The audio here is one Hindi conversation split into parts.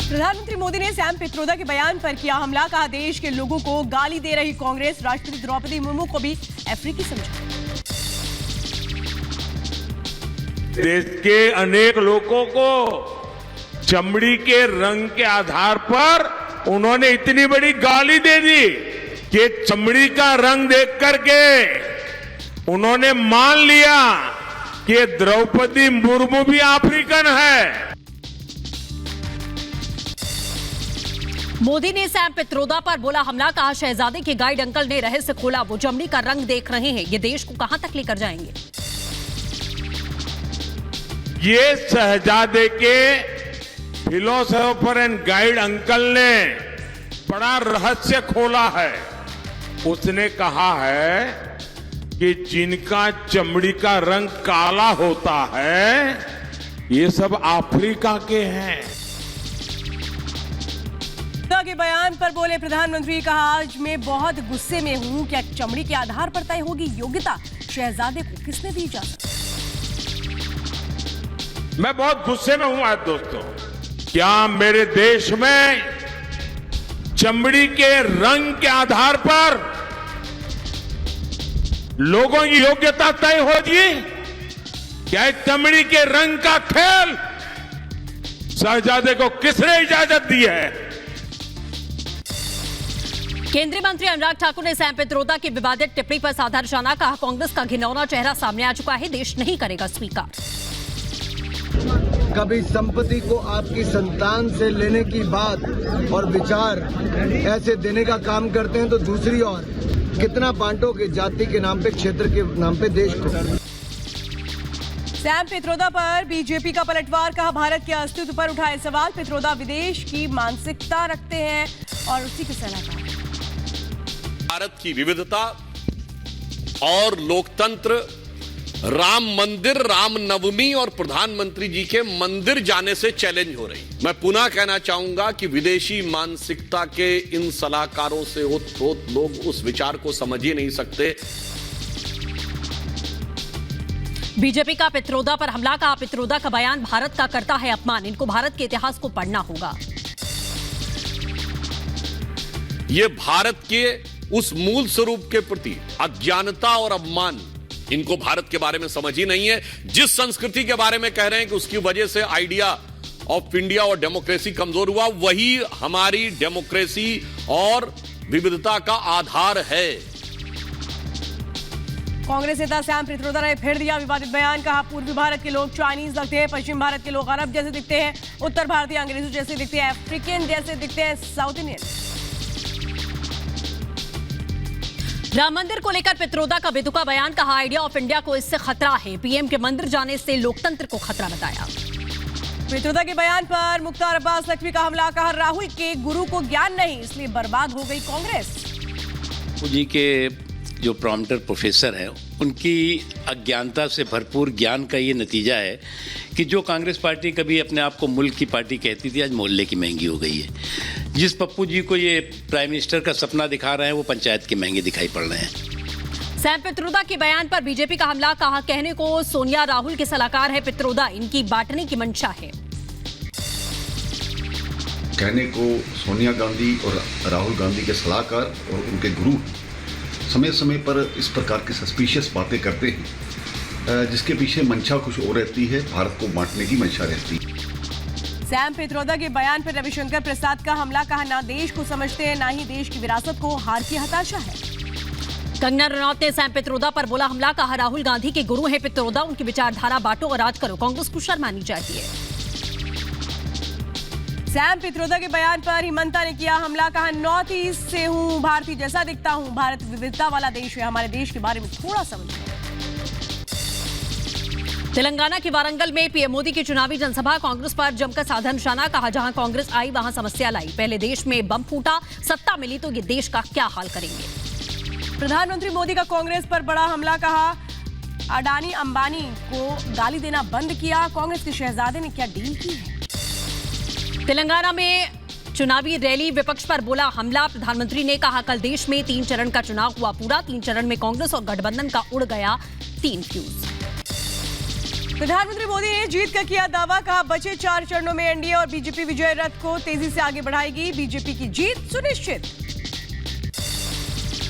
प्रधानमंत्री मोदी ने सैम पित्रोदा के बयान पर किया हमला, कहा देश के लोगों को गाली दे रही कांग्रेस। राष्ट्रपति द्रौपदी मुर्मू को भी अफ्रीकी समझा। देश के अनेक लोगों को चमड़ी के रंग के आधार पर उन्होंने इतनी बड़ी गाली दे दी कि चमड़ी का रंग देख करके उन्होंने मान लिया कि द्रौपदी मुर्मू भी अफ्रीकन है। मोदी ने सैम पित्रोदा पर बोला हमला, कहा शहजादे के गाइड अंकल ने रहस्य खोला, वो चमड़ी का रंग देख रहे हैं, ये देश को कहां तक लेकर जाएंगे। ये शहजादे के फिलोसोफर एंड गाइड अंकल ने बड़ा रहस्य खोला है। उसने कहा है कि जिनका चमड़ी का रंग काला होता है ये सब अफ्रीका के हैं। के बयान पर बोले प्रधानमंत्री, कहा आज मैं बहुत गुस्से में हूं। क्या चमड़ी के आधार पर तय होगी योग्यता? शहजादे को किसने दी इजाजत? मैं बहुत गुस्से में हूं आज दोस्तों। क्या मेरे देश में चमड़ी के रंग के आधार पर लोगों की योग्यता तय होगी? क्या चमड़ी के रंग का खेल शहजादे को किसने इजाजत दी है? केंद्रीय मंत्री अनुराग ठाकुर ने सैम पित्रोदा की विवादित टिप्पणी पर साधा निशाना, कहा कांग्रेस का घिनौना चेहरा सामने आ चुका है, देश नहीं करेगा स्वीकार। कभी संपत्ति को आपकी संतान से लेने की बात और विचार ऐसे देने का काम करते हैं तो दूसरी ओर कितना बांटोगे जाति के नाम पे, क्षेत्र के नाम पे देश को। सैम पित्रोदा पर बीजेपी का पलटवार, कहा भारत के अस्तित्व पर उठाए सवाल। पित्रोदा विदेश की मानसिकता रखते हैं और उसी के सलाहकार। भारत की विविधता और लोकतंत्र, राम मंदिर, रामनवमी और प्रधानमंत्री जी के मंदिर जाने से चैलेंज हो रही। मैं पुनः कहना चाहूंगा कि विदेशी मानसिकता के इन सलाहकारों से ओत-प्रोत लोग उस विचार को समझ ही नहीं सकते। बीजेपी का पित्रोदा पर हमला, कहा पित्रोदा का बयान भारत का करता है अपमान, इनको भारत के इतिहास को पढ़ना होगा। ये भारत के उस मूल स्वरूप के प्रति अज्ञानता और अपमान, इनको भारत के बारे में समझ ही नहीं है। जिस संस्कृति के बारे में कह रहे हैं कि उसकी वजह से आइडिया ऑफ इंडिया और डेमोक्रेसी कमजोर हुआ, वही हमारी डेमोक्रेसी और विविधता का आधार है। कांग्रेस नेता सैम पित्रोदा ने फिर दिया विवादित बयान, कहा पूर्वी भारत के लोग चाइनीज लगते हैं, पश्चिम भारत के लोग अरब जैसे दिखते हैं, उत्तर भारतीय अंग्रेजों जैसे दिखते हैं, अफ्रीकन जैसे दिखते हैं, साउथ इंडियन। राम मंदिर को लेकर पित्रोदा का बेतुका बयान, कहा आइडिया ऑफ इंडिया को इससे खतरा है, पीएम के मंदिर जाने से लोकतंत्र को खतरा बताया। पित्रोदा के बयान पर मुख्तार अब्बास नकवी का हमला, कहा राहुल के गुरु को ज्ञान नहीं इसलिए बर्बाद हो गई कांग्रेस। जी के जो प्रॉम्प्टर प्रोफेसर हैं उनकी अज्ञानता से भरपूर ज्ञान का ये नतीजा है कि जो कांग्रेस पार्टी कभी अपने आप को मुल्क की पार्टी कहती थी, आज मोहल्ले की महंगी हो गई है। जिस पप्पू जी को ये प्राइम मिनिस्टर का सपना दिखा रहे हैं वो पंचायत के महंगे दिखाई पड़ रहे हैं। सैम पित्रोदा के बयान पर बीजेपी का हमला, कहा कहने को सोनिया राहुल के सलाहकार है पित्रोदा, इनकी बांटने की मंशा है। कहने को सोनिया गांधी और राहुल गांधी के सलाहकार और उनके गुरु समय समय पर इस प्रकार की सस्पिशियस बातें करते हैं जिसके पीछे मंशा कुछ और रहती है, भारत को बांटने की मंशा रहती है। सैम पित्रोदा के बयान पर रविशंकर प्रसाद का हमला, कहा ना देश को समझते हैं ना ही देश की विरासत को, हार की हताशा है। कंगना रनौत ने सैम पित्रोदा पर बोला हमला, कहा राहुल गांधी के गुरु हैं पित्रोदा, उनकी विचारधारा बांटो और राज करो, कांग्रेस को शर्म आनी चाहिए। सैम पित्रोदा के बयान पर हिमंता ने किया हमला, कहा नॉर्थ ईस्ट से हूं, भारतीय जैसा दिखता हूं, भारत विविधता वाला देश है, हमारे देश के बारे में थोड़ा समझो। तेलंगाना के वारंगल में पीएम मोदी की चुनावी जनसभा, कांग्रेस पर जमकर साधा निशाना, कहा जहां कांग्रेस आई वहां समस्या लाई, पहले देश में बम फूटा, सत्ता मिली तो ये देश का क्या हाल करेंगे। प्रधानमंत्री मोदी का कांग्रेस पर बड़ा हमला, कहा अडानी अंबानी को गाली देना बंद किया, कांग्रेस के शहजादे ने क्या डील की है। तेलंगाना में चुनावी रैली, विपक्ष पर बोला हमला, प्रधानमंत्री ने कहा कल देश में 3 चरण का चुनाव हुआ पूरा, 3 चरण में कांग्रेस और गठबंधन का उड़ गया 3 फ्यूज। प्रधानमंत्री मोदी ने जीत का किया दावा, कहा बचे 4 चरणों में एनडीए और बीजेपी विजय रथ को तेजी से आगे बढ़ाएगी, बीजेपी की जीत सुनिश्चित।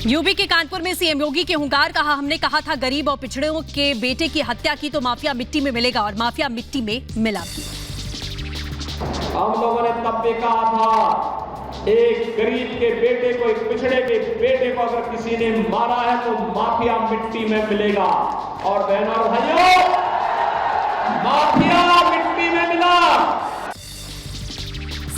यूपी के कानपुर में सीएम योगी के हुंकार, कहा हमने कहा था गरीब और पिछड़ों के बेटे की हत्या की तो माफिया मिट्टी में मिलेगा और माफिया मिट्टी में मिला भी। हम लोगों ने तब भी कहा था एक गरीब के बेटे को, एक पिछड़े के बेटे को अगर किसी ने मारा है तो माफिया मिट्टी में मिलेगा। और बहनों और भाइयों, माफिया मिट्टी में मिला।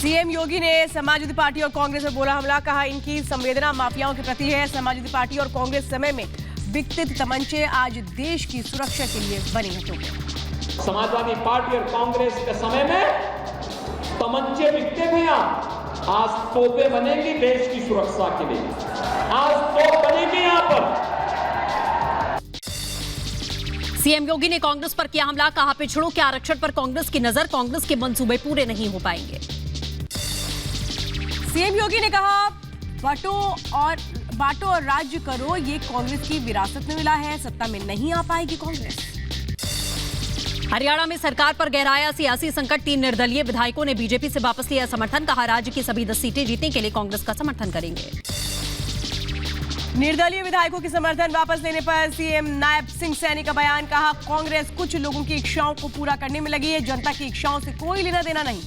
सीएम योगी ने समाजवादी पार्टी और कांग्रेस पर बोला हमला, कहा इनकी संवेदना माफियाओं के प्रति है। समाजवादी पार्टी और कांग्रेस समय में विकसित तमंचे आज देश की सुरक्षा के लिए बनी हैं। समाजवादी पार्टी और कांग्रेस के समय में तमंचे बिकते थे, यहाँ आज तोपे बनेगी देश की सुरक्षा के लिए। आज तोप बनेगी यहाँ पर। सीएम योगी ने कांग्रेस पर किया हमला, कहा पिछड़ों के आरक्षण पर कांग्रेस की नजर, कांग्रेस के मंसूबे पूरे नहीं हो पाएंगे। सीएम योगी ने कहा बांटो और राज्य करो, ये कांग्रेस की विरासत में मिला है, सत्ता में नहीं आ पाएगी कांग्रेस। हरियाणा में सरकार पर गहराया सियासी संकट, 3 निर्दलीय विधायकों ने बीजेपी से वापस लिया समर्थन, कहा राज्य की सभी 10 सीटें जीतने के लिए कांग्रेस का समर्थन करेंगे। निर्दलीय विधायकों के समर्थन वापस लेने पर सीएम नायब सिंह सैनी का बयान, कहा कांग्रेस कुछ लोगों की इच्छाओं को पूरा करने में लगी है, जनता की इच्छाओं से कोई लेना देना नहीं।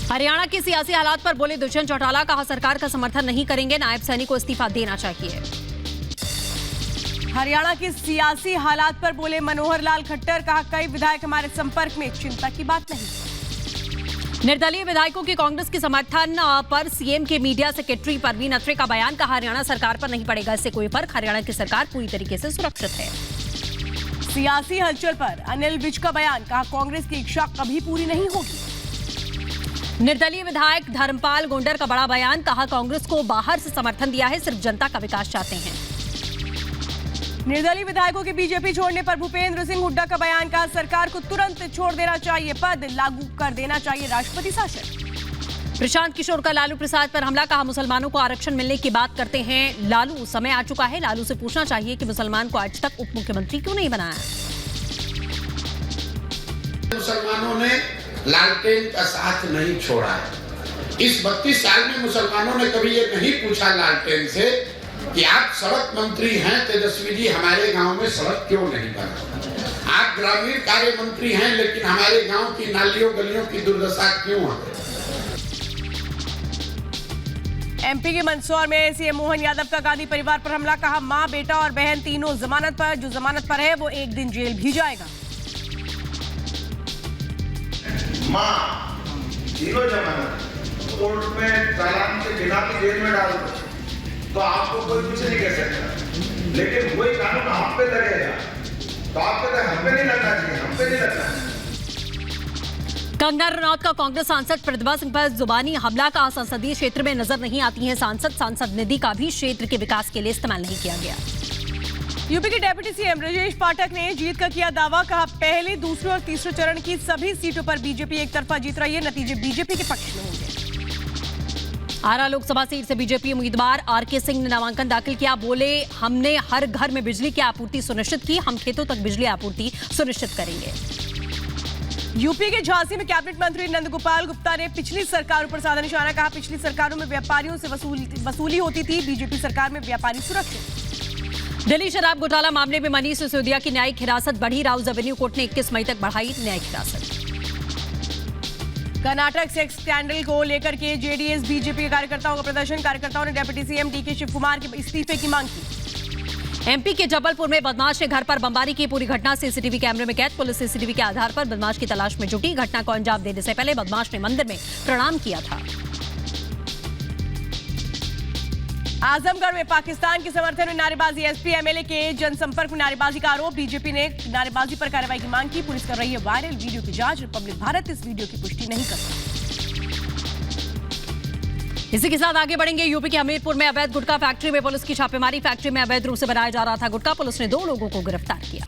हरियाणा के सियासी हालात पर बोले दुष्यंत चौटाला, कहा सरकार का समर्थन नहीं करेंगे, नायब सैनी को इस्तीफा देना चाहिए। हरियाणा के सियासी हालात पर बोले मनोहर लाल खट्टर, कहा कई विधायक हमारे संपर्क में, चिंता की बात नहीं। निर्दलीय विधायकों की कांग्रेस के समर्थन पर सीएम के मीडिया सेक्रेटरी परवीन अत्रे का बयान, कहा हरियाणा सरकार पर नहीं पड़ेगा इससे कोई फर्क, हरियाणा की सरकार पूरी तरीके से सुरक्षित है। सियासी हलचल पर अनिल विज का बयान, कहा कांग्रेस की इच्छा कभी पूरी नहीं होगी। निर्दलीय विधायक धर्मपाल गोंडर का बड़ा बयान, कहा कांग्रेस को बाहर से समर्थन दिया है, सिर्फ जनता का विकास चाहते हैं। निर्दलीय विधायकों के बीजेपी छोड़ने पर भूपेंद्र सिंह हुड्डा का बयान, कहा सरकार को तुरंत छोड़ देना चाहिए, पद लागू कर देना चाहिए राष्ट्रपति शासन। प्रशांत किशोर का लालू प्रसाद पर हमला, कहा मुसलमानों को आरक्षण मिलने की बात करते हैं लालू, समय आ चुका है, लालू से पूछना चाहिए कि मुसलमान को आज तक उप मुख्यमंत्री क्यों नहीं बनाया। मुसलमानों ने लालटेन का साथ नहीं छोड़ा है। इस 32 साल में मुसलमानों ने कभी ये नहीं पूछा लालटेन से कि आप सड़क मंत्री हैं तेजस्वी जी, हमारे गांव में सड़क क्यों नहीं बना। आप ग्रामीण कार्य मंत्री हैं लेकिन हमारे गांव की नालियों गलियों की दुर्दशा क्यों है। एमपी के मंदसौर में सीएम मोहन यादव का गांधी परिवार पर हमला, कहा मां बेटा और बहन तीनों जमानत पर, जो जमानत पर है वो एक दिन जेल भी जाएगा। मां तीनों जमानत कोर्ट में चालान के बिना की जेल में डाल दो तो आपको कोई कुछ नहीं कह सकता, लेकिन वही कानून हम पे लगेगा तो आप कहते हैं हम पे नहीं लगना चाहिए, हम पे नहीं लगना है। कंगना रनौत का कांग्रेस सांसद प्रतिभा सिंह पर जुबानी हमला, का संसदीय क्षेत्र में नजर नहीं आती है सांसद निधि का भी क्षेत्र के विकास के लिए इस्तेमाल नहीं किया गया। यूपी के डेप्यूटी सीएम ब्रजेश पाठक ने जीत का किया दावा, कहा पहले, दूसरे और तीसरे चरण की सभी सीटों पर बीजेपी एक तरफा जीत रही है, नतीजे बीजेपी के पक्ष में होंगे। आरा लोकसभा सीट से बीजेपी उम्मीदवार आरके सिंह ने नामांकन दाखिल किया, बोले हमने हर घर में बिजली की आपूर्ति सुनिश्चित की, हम खेतों तक बिजली आपूर्ति सुनिश्चित करेंगे। यूपी के झांसी में कैबिनेट मंत्री नंदगोपाल गुप्ता ने पिछली सरकारों पर साधा निशाना, कहा पिछली सरकारों में व्यापारियों से वसूली होती थी, बीजेपी सरकार में व्यापारी सुरक्षित। दिल्ली शराब घोटाला मामले में मनीष सिसोदिया की न्यायिक हिरासत बढ़ी, राउज एवेन्यू कोर्ट ने 21 मई तक बढ़ाई न्यायिक हिरासत। कर्नाटक सेक्स स्कैंडल को लेकर के जेडीएस बीजेपी के कार्यकर्ताओं का प्रदर्शन, कार्यकर्ताओं ने डिप्टी सीएम डीके शिवकुमार के इस्तीफे की मांग की। एमपी के जबलपुर में बदमाश ने घर पर बमबारी की, पूरी घटना सीसीटीवी कैमरे में कैद, पुलिस सीसीटीवी के आधार पर बदमाश की तलाश में जुटी, घटना को अंजाम देने से पहले बदमाश ने मंदिर में प्रणाम किया था। आजमगढ़ में पाकिस्तान के समर्थन में नारेबाजी, एसपी एमएलए के जनसंपर्क में नारेबाजी का आरोप, बीजेपी ने नारेबाजी पर कार्रवाई की मांग की, पुलिस कर रही है वायरल वीडियो की जांच, रिपब्लिक भारत इस वीडियो की पुष्टि नहीं करता। इसी के साथ आगे बढ़ेंगे। यूपी के हमीरपुर में अवैध गुटखा फैक्ट्री में पुलिस की छापेमारी, फैक्ट्री में अवैध रूप से बनाया जा रहा था गुटखा, पुलिस ने 2 लोगों को गिरफ्तार किया।